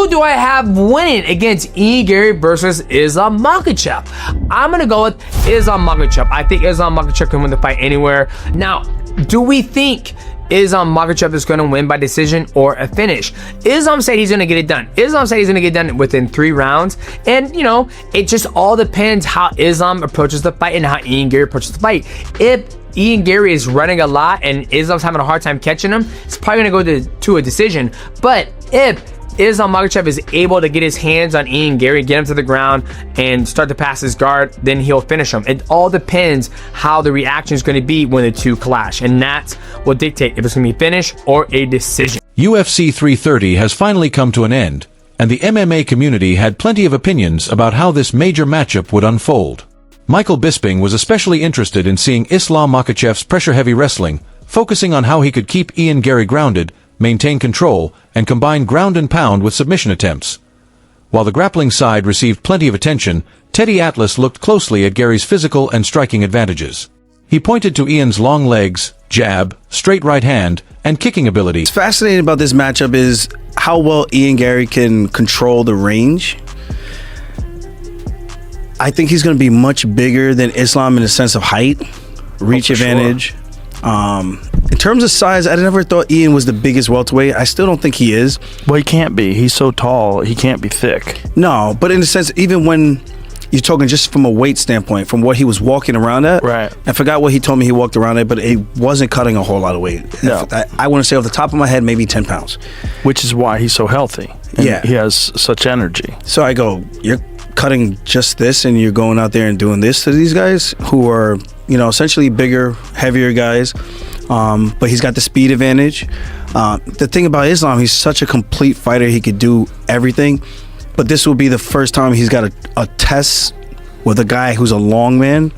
Who do I have winning against Ian Garry versus Islam Makhachev? I'm going to go with Islam Makhachev. I think Islam Makhachev can win the fight anywhere. Now, do we think Islam Makhachev is going to win by decision or a finish? Islam said he's going to get it done. Islam said he's going to get it done within 3 rounds. And, you know, it just all depends how Islam approaches the fight and how Ian Garry approaches the fight. If Ian Garry is running a lot and Islam's having a hard time catching him, it's probably going to go to a decision. But if Islam Makhachev is able to get his hands on Ian Garry, get him to the ground, and start to pass his guard, then he'll finish him. It all depends how the reaction is going to be when the two clash, and that will dictate if it's going to be finish or a decision. UFC 330 has finally come to an end, and the MMA community had plenty of opinions about how this major matchup would unfold. Michael Bisping was especially interested in seeing Islam Makhachev's pressure-heavy wrestling, focusing on how he could keep Ian Garry grounded, maintain control, and combine ground and pound with submission attempts. While the grappling side received plenty of attention, Teddy Atlas looked closely at Garry's physical and striking advantages. He pointed to Ian's long legs, jab, straight right hand, and kicking ability. What's fascinating about this matchup is how well Ian Garry can control the range. I think he's going to be much bigger than Islam in the sense of height, reach advantage. Sure. In terms of size, I never thought Ian was the biggest welterweight. I still don't think he is. Well, he can't be. He's so tall. He can't be thick. No, but in a sense, even when you're talking just from a weight standpoint, from what he was walking around at, right? I forgot what he told me he walked around at, but he wasn't cutting a whole lot of weight. No. I want to say off the top of my head, maybe 10 pounds. Which is why he's so healthy. And yeah. He has such energy. So I go, you're cutting just this and you're going out there and doing this to these guys who are, you know, essentially bigger, heavier guys. But he's got the speed advantage. The thing about Islam, he's such a complete fighter. He could do everything. But this will be the first time he's got a test with a guy who's a long man.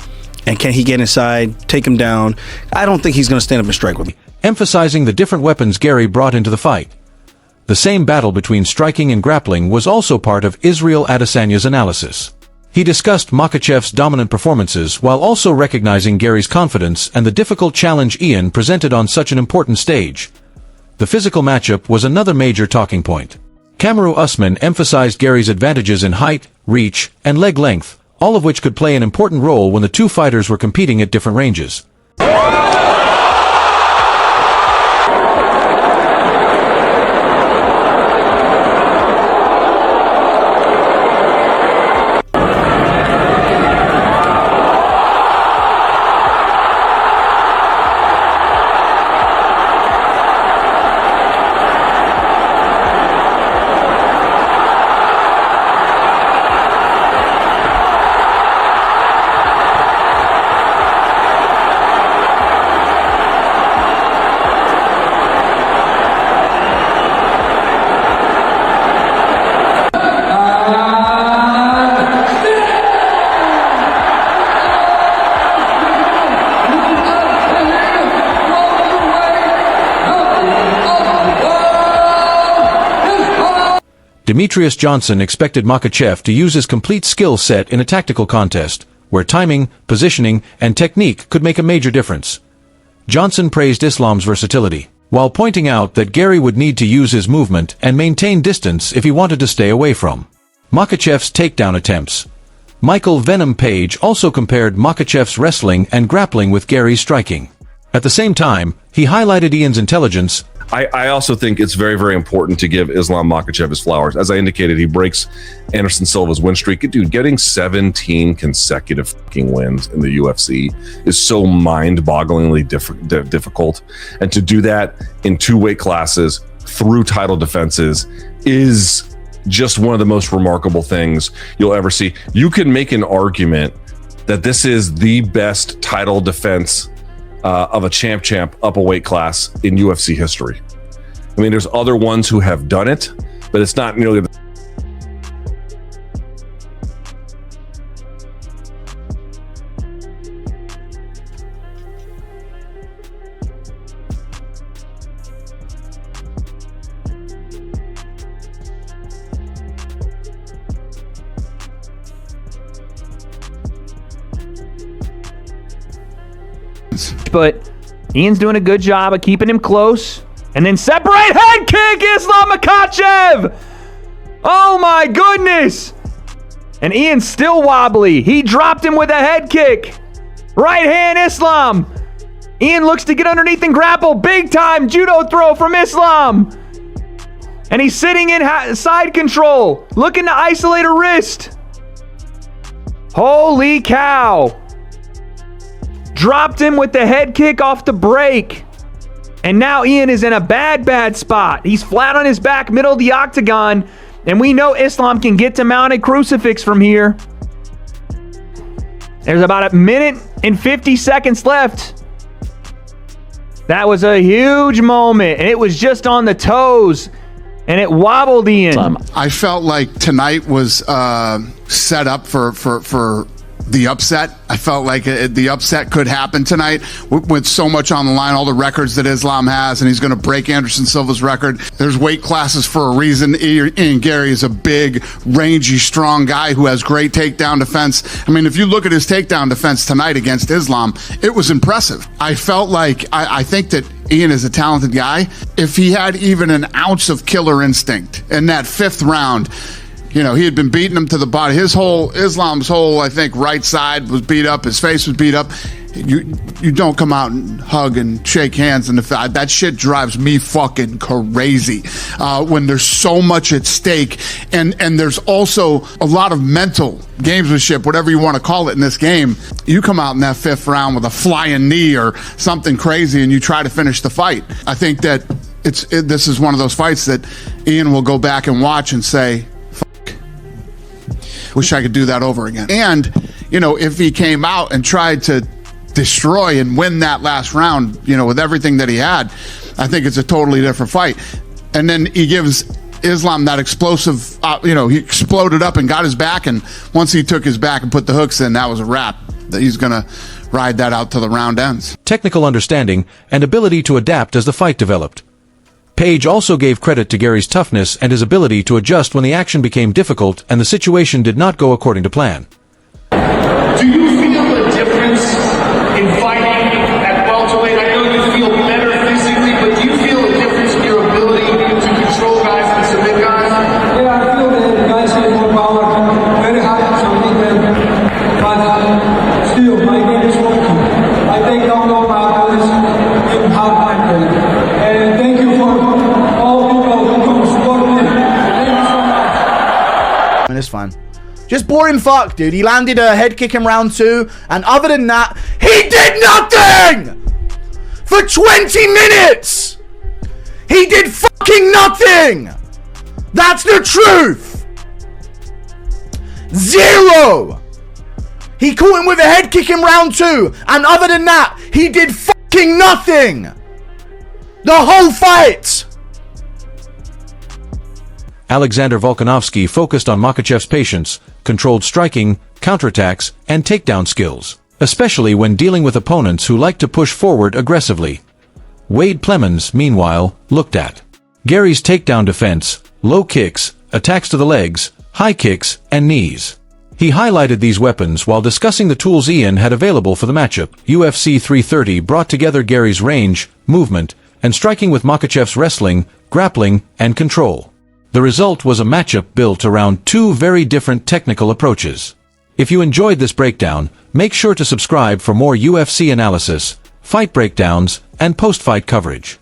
And can he get inside, take him down? I don't think he's going to stand up and strike with me. Emphasizing the different weapons Garry brought into the fight. The same battle between striking and grappling was also part of Israel Adesanya's analysis. He discussed Makhachev's dominant performances while also recognizing Garry's confidence and the difficult challenge Ian presented on such an important stage. The physical matchup was another major talking point. Kamaru Usman emphasized Garry's advantages in height, reach, and leg length, all of which could play an important role when the two fighters were competing at different ranges. Demetrius Johnson expected Makhachev to use his complete skill set in a tactical contest, where timing, positioning, and technique could make a major difference. Johnson praised Islam's versatility, while pointing out that Garry would need to use his movement and maintain distance if he wanted to stay away from Makhachev's takedown attempts. Michael Venom Page also compared Makhachev's wrestling and grappling with Garry's striking. At the same time, he highlighted Ian's intelligence. I also think it's very, very important to give Islam Makhachev his flowers. As I indicated, he breaks Anderson Silva's win streak. Dude, getting 17 consecutive fucking wins in the UFC is so mind-bogglingly difficult. And to do that in 2 weight classes through title defenses is just one of the most remarkable things you'll ever see. You can make an argument that this is the best title defense of a champ up a weight class in UFC history. I mean, there's other ones who have done it, but it's not nearly the but Ian's doing a good job of keeping him close. And then separate head kick, Islam Makhachev! Oh my goodness! And Ian's still wobbly. He dropped him with a head kick. Right hand Islam. Ian looks to get underneath and grapple. Big time judo throw from Islam. And he's sitting in side control, looking to isolate a wrist. Holy cow. Dropped him with the head kick off the break. And now Ian is in a bad spot. He's flat on his back, middle of the octagon. And we know Islam can get to mounted crucifix from here. There's about a minute and 50 seconds left. That was a huge moment. And it was just on the toes. And it wobbled Ian. I felt like tonight was set up for the upset. I felt like the upset could happen tonight with so much on the line, all the records that Islam has, and he's going to break Anderson Silva's record. There's weight classes for a reason. Ian Garry is a big, rangy, strong guy who has great takedown defense. I mean, if you look at his takedown defense tonight against Islam, it was impressive. I felt like, I think that Ian is a talented guy. If he had even an ounce of killer instinct in that fifth round, you know, he had been beating him to the body. Islam's whole, I think, right side was beat up. His face was beat up. You don't come out and hug and shake hands. And that shit drives me fucking crazy when there's so much at stake. And there's also a lot of mental gamesmanship, whatever you want to call it in this game. You come out in that fifth round with a flying knee or something crazy and you try to finish the fight. I think that this is one of those fights that Ian will go back and watch and say, wish I could do that over again. And, you know, if he came out and tried to destroy and win that last round, you know, with everything that he had, I think it's a totally different fight. And then he gives Islam that explosive, he exploded up and got his back. And once he took his back and put the hooks in, that was a wrap. He's going to ride that out till the round ends. Technical understanding and ability to adapt as the fight developed. Page also gave credit to Gary's toughness and his ability to adjust when the action became difficult and the situation did not go according to plan. Do you feel a difference in fighting at welterweight? I know you feel better physically, but do you feel a difference in your ability to control guys and submit guys? Yeah, I feel that the guys have more power, very hard to submit them, but still, my game is working. I take down all my opponents in hard time period. And thank you for all people who come support me. Thank you so much. And it's fine. Just boring fuck, dude. He landed a head kick in round 2, and other than that, he did nothing! For 20 minutes! He did fucking nothing! That's the truth! Zero! He caught him with a head kick in round 2, and other than that, he did fucking nothing! The whole fight! Alexander Volkanovski focused on Makhachev's patience, controlled striking, counterattacks, and takedown skills, especially when dealing with opponents who like to push forward aggressively. Wade Plemons, meanwhile, looked at Gary's takedown defense, low kicks, attacks to the legs, high kicks, and knees. He highlighted these weapons while discussing the tools Ian had available for the matchup. UFC 330 brought together Gary's range, movement, and striking with Makhachev's wrestling, grappling, and control. The result was a matchup built around two very different technical approaches. If you enjoyed this breakdown, make sure to subscribe for more UFC analysis, fight breakdowns, and post-fight coverage.